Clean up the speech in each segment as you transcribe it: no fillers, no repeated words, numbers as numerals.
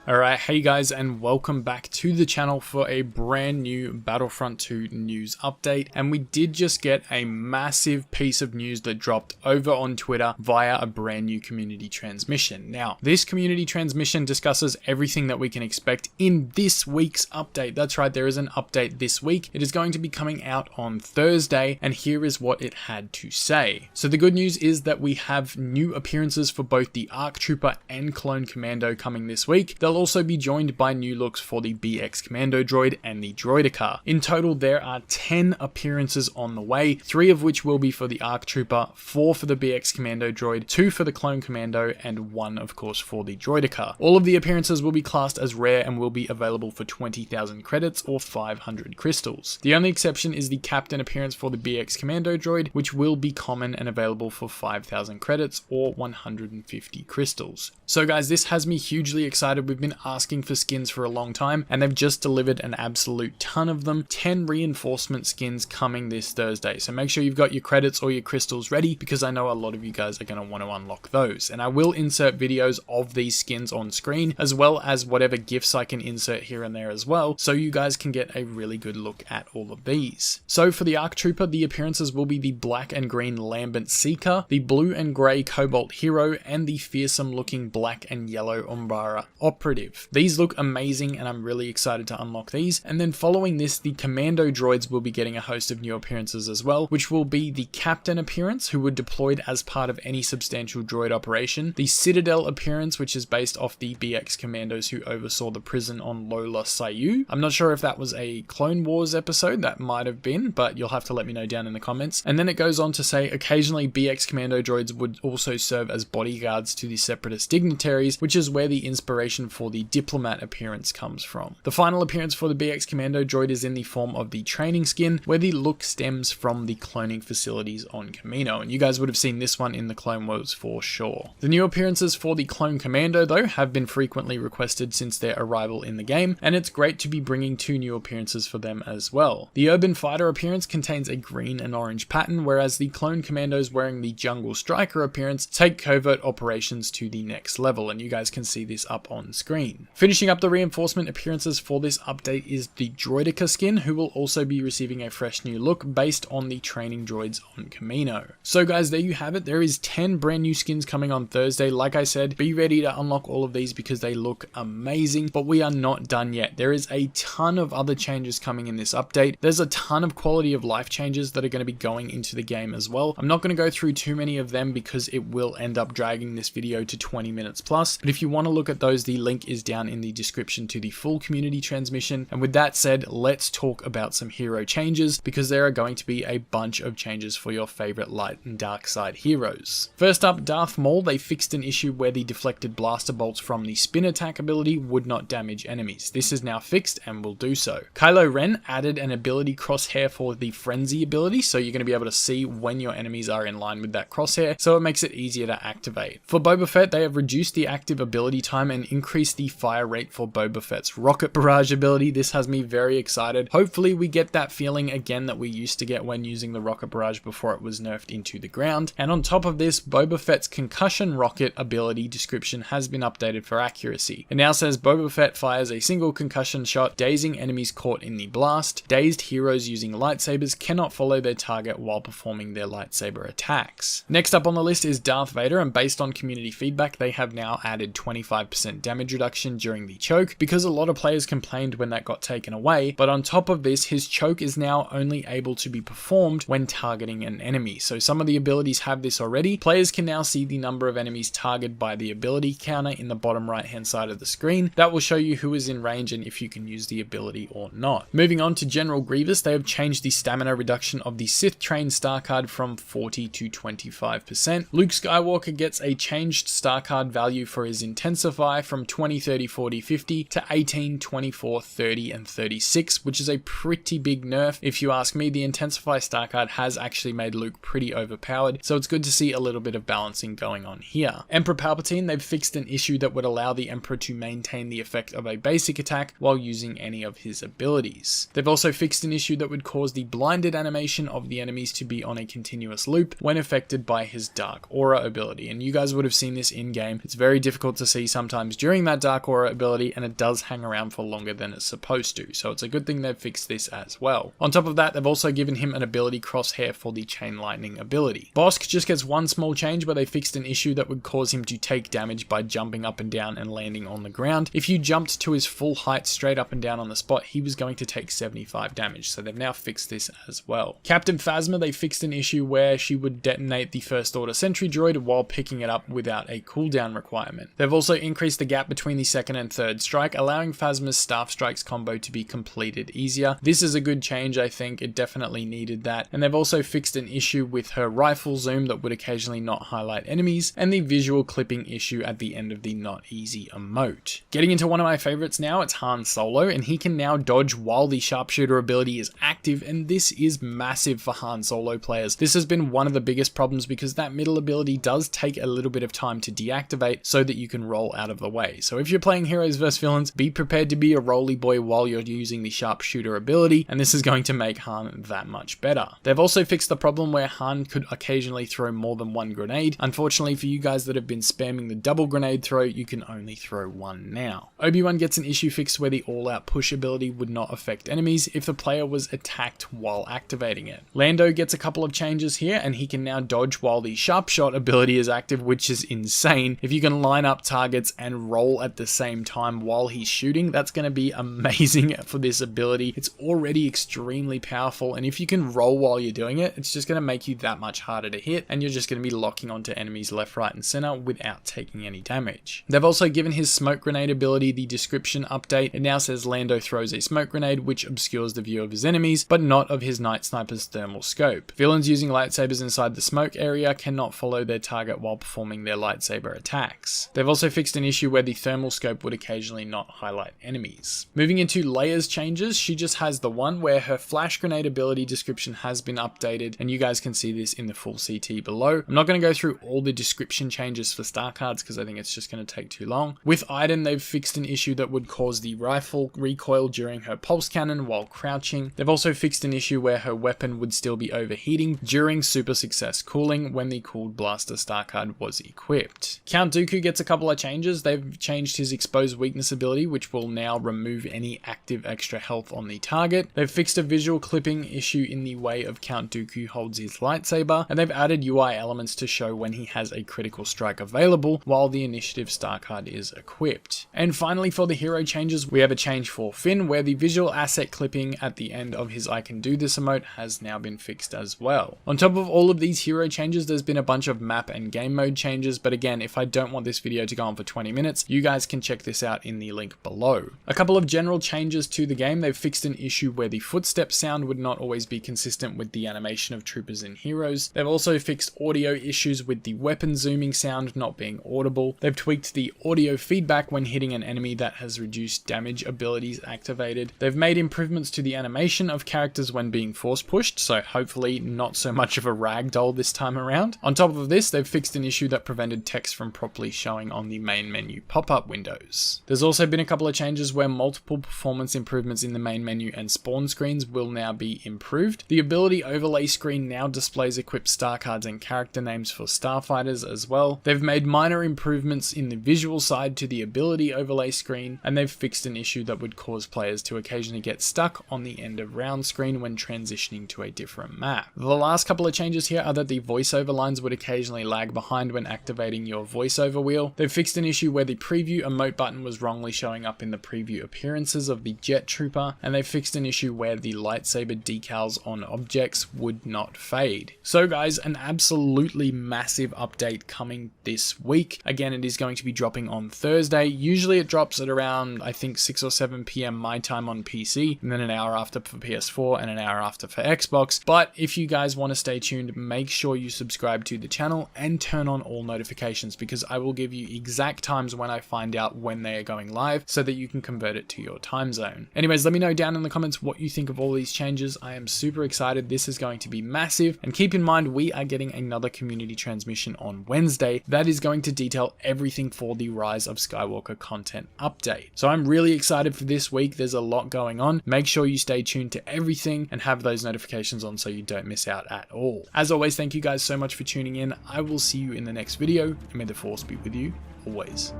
Alright, hey guys, and welcome back to the channel for a brand new Battlefront 2 news update. And we did just get a massive piece of news that dropped over on Twitter via a brand new community transmission. Now, this community transmission discusses everything that we can expect in this week's update. That's right, there is an update this week. It is going to be coming out on Thursday, and here is what it had to say. So the good news is that we have new appearances for both the ARC Trooper and Clone Commando coming this week. They'll also be joined by new looks for the BX Commando droid and the droideka. In total, there are 10 appearances on the way, 3 of which will be for the ARC Trooper, 4 for the BX Commando droid, 2 for the Clone Commando, and 1 of course for the droideka. All of the appearances will be classed as rare and will be available for 20,000 credits or 500 crystals. The only exception is the Captain appearance for the BX Commando droid, which will be common and available for 5,000 credits or 150 crystals. So guys, this has me hugely excited. We've been asking for skins for a long time, and they've just delivered an absolute ton of them. 10 reinforcement skins coming this Thursday. So make sure you've got your credits or your crystals ready, because I know a lot of you guys are going to want to unlock those. And I will insert videos of these skins on screen, as well as whatever gifts I can insert here and there as well, so you guys can get a really good look at all of these. So for the ARC Trooper, the appearances will be the black and green Lambent Seeker, the blue and grey Cobalt Hero, and the fearsome looking black and yellow Umbara Operative. These look amazing, and I'm really excited to unlock these. And then following this, the Commando droids will be getting a host of new appearances as well, which will be the Captain appearance, who were deployed as part of any substantial droid operation, the Citadel appearance, which is based off the BX Commandos who oversaw the prison on Lola Sayu. I'm not sure if that was a Clone Wars episode, that might have been, but you'll have to let me know down in the comments. And then it goes on to say occasionally BX Commando droids would also serve as bodyguards to the Separatist dignitaries, which is where the inspiration for the Diplomat appearance comes from. The final appearance for the BX Commando droid is in the form of the training skin, where the look stems from the cloning facilities on Kamino, and you guys would have seen this one in the Clone Wars for sure. The new appearances for the Clone Commando though have been frequently requested since their arrival in the game, and it's great to be bringing 2 new appearances for them as well. The Urban Fighter appearance contains a green and orange pattern, whereas the Clone Commandos wearing the Jungle Striker appearance take covert operations to the next level, and you guys can see this up on screen. Finishing up the reinforcement appearances for this update is the droideka skin, who will also be receiving a fresh new look based on the training droids on Kamino. So guys, there you have it. There is 10 brand new skins coming on Thursday. Like I said, be ready to unlock all of these because they look amazing, but we are not done yet. There is a ton of other changes coming in this update. There's a ton of quality of life changes that are going to be going into the game as well. I'm not going to go through too many of them because it will end up dragging this video to 20 minutes plus, but if you want to look at those, the link is down in the description to the full community transmission. And with that said, let's talk about some hero changes, because there are going to be a bunch of changes for your favorite light and dark side heroes. First up, Darth Maul. They fixed an issue where the deflected blaster bolts from the spin attack ability would not damage enemies. This is now fixed and will do so. Kylo Ren added an ability crosshair for the frenzy ability, so you're going to be able to see when your enemies are in line with that crosshair, so it makes it easier to activate. For Boba Fett, they have reduced the active ability time and increased the fire rate for Boba Fett's rocket barrage ability. This has me very excited. Hopefully we get that feeling again that we used to get when using the rocket barrage before it was nerfed into the ground. And on top of this, Boba Fett's concussion rocket ability description has been updated for accuracy. It now says Boba Fett fires a single concussion shot, dazing enemies caught in the blast. Dazed heroes using lightsabers cannot follow their target while performing their lightsaber attacks. Next up on the list is Darth Vader, and based on community feedback, they have now added 25% damage reduction during the choke, because a lot of players complained when that got taken away. But on top of this, his choke is now only able to be performed when targeting an enemy. So some of the abilities have this already. Players can now see the number of enemies targeted by the ability counter in the bottom right hand side of the screen. That will show you who is in range and if you can use the ability or not. Moving on to General Grievous, they have changed the stamina reduction of the Sith Train star card from 40 to 25%. Luke Skywalker gets a changed star card value for his Intensify from 20, 30, 40, 50 to 18, 24, 30 and 36, which is a pretty big nerf. If you ask me, the Intensify star card has actually made Luke pretty overpowered, so it's good to see a little bit of balancing going on here. Emperor Palpatine, they've fixed an issue that would allow the Emperor to maintain the effect of a basic attack while using any of his abilities. They've also fixed an issue that would cause the blinded animation of the enemies to be on a continuous loop when affected by his Dark Aura ability, and you guys would have seen this in game. It's very difficult to see sometimes during that that Dark Aura ability, and it does hang around for longer than it's supposed to, so it's a good thing they've fixed this as well. On top of that, they've also given him an ability Crosshair for the Chain Lightning ability. Bosk just gets one small change, but they fixed an issue that would cause him to take damage by jumping up and down and landing on the ground. If you jumped to his full height straight up and down on the spot, he was going to take 75 damage, so they've now fixed this as well. Captain Phasma, they fixed an issue where she would detonate the First Order Sentry Droid while picking it up without a cooldown requirement. They've also increased the gap between the second and third strike, allowing Phasma's Staff Strikes combo to be completed easier. This is a good change, I think. It definitely needed that. And they've also fixed an issue with her rifle zoom that would occasionally not highlight enemies, and the visual clipping issue at the end of the Not Easy emote. Getting into one of my favorites now, it's Han Solo, and he can now dodge while the sharpshooter ability is active, and this is massive for Han Solo players. This has been one of the biggest problems because that middle ability does take a little bit of time to deactivate so that you can roll out of the way. So if you're playing heroes versus villains, be prepared to be a roly boy while you're using the sharpshooter ability, and this is going to make Han that much better. They've also fixed the problem where Han could occasionally throw more than one grenade. Unfortunately for you guys that have been spamming the double grenade throw, you can only throw one now. Obi-Wan gets an issue fixed where the all-out push ability would not affect enemies if the player was attacked while activating it. Lando gets a couple of changes here, and he can now dodge while the sharp shot ability is active, which is insane. If you can line up targets and roll at the same time while he's shooting, that's going to be amazing for this ability. It's already extremely powerful, and if you can roll while you're doing it, it's just going to make you that much harder to hit, and you're just going to be locking onto enemies left, right, and center without taking any damage. They've also given his smoke grenade ability the description update. It now says Lando throws a smoke grenade which obscures the view of his enemies, but not of his Night Sniper's thermal scope. Villains using lightsabers inside the smoke area cannot follow their target while performing their lightsaber attacks. They've also fixed an issue where the thermal scope would occasionally not highlight enemies. Moving into Leia's changes, she just has the one where her flash grenade ability description has been updated, and you guys can see this in the full CT below. I'm not going to go through all the description changes for star cards because I think it's just going to take too long. With Iden, they've fixed an issue that would cause the rifle recoil during her pulse cannon while crouching. They've also fixed an issue where her weapon would still be overheating during super success cooling when the cooled blaster star card was equipped. Count Dooku gets a couple of changes. They've changed his exposed weakness ability, which will now remove any active extra health on the target. They've fixed a visual clipping issue in the way of Count Dooku holds his lightsaber, and they've added UI elements to show when he has a critical strike available while the initiative star card is equipped. And finally, for the hero changes, we have a change for Finn where the visual asset clipping at the end of his I can do this emote has now been fixed as well. On top of all of these hero changes, there's been a bunch of map and game mode changes, but again, if I don't want this video to go on for 20 minutes, you guys can check this out in the link below. A couple of general changes to the game. They've fixed an issue where the footstep sound would not always be consistent with the animation of troopers and heroes. They've also fixed audio issues with the weapon zooming sound not being audible. They've tweaked the audio feedback when hitting an enemy that has reduced damage abilities activated. They've made improvements to the animation of characters when being force pushed, so hopefully not so much of a ragdoll this time around. On top of this, they've fixed an issue that prevented text from properly showing on the main menu pop-up windows. There's also been a couple of changes where multiple performance improvements in the main menu and spawn screens will now be improved. The ability overlay screen now displays equipped star cards and character names for starfighters as well. They've made minor improvements in the visual side to the ability overlay screen, and they've fixed an issue that would cause players to occasionally get stuck on the end of round screen when transitioning to a different map. The last couple of changes here are that the voiceover lines would occasionally lag behind when activating your voiceover wheel. They've fixed an issue where the preview emote button was wrongly showing up in the preview appearances of the jet trooper, and they fixed an issue where the lightsaber decals on objects would not fade. So guys, an absolutely massive update coming this week. Again, it is going to be dropping on Thursday. Usually it drops at around, I think, 6 or 7 p.m. my time on PC, and then an hour after for PS4 and an hour after for Xbox. But if you guys want to stay tuned, make sure you subscribe to the channel and turn on all notifications, because I will give you exact times when I find out when they are going live so that you can convert it to your time zone. Anyways, let me know down in the comments what you think of all these changes. I am super excited. This is going to be massive, and keep in mind we are getting another community transmission on Wednesday that is going to detail everything for the Rise of Skywalker content update. So I'm really excited for this week. There's a lot going on. Make sure you stay tuned to everything and have those notifications on so you don't miss out at all. As always, thank you guys so much for tuning in. I will see you in the next video, and may the Force be with you always.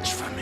much for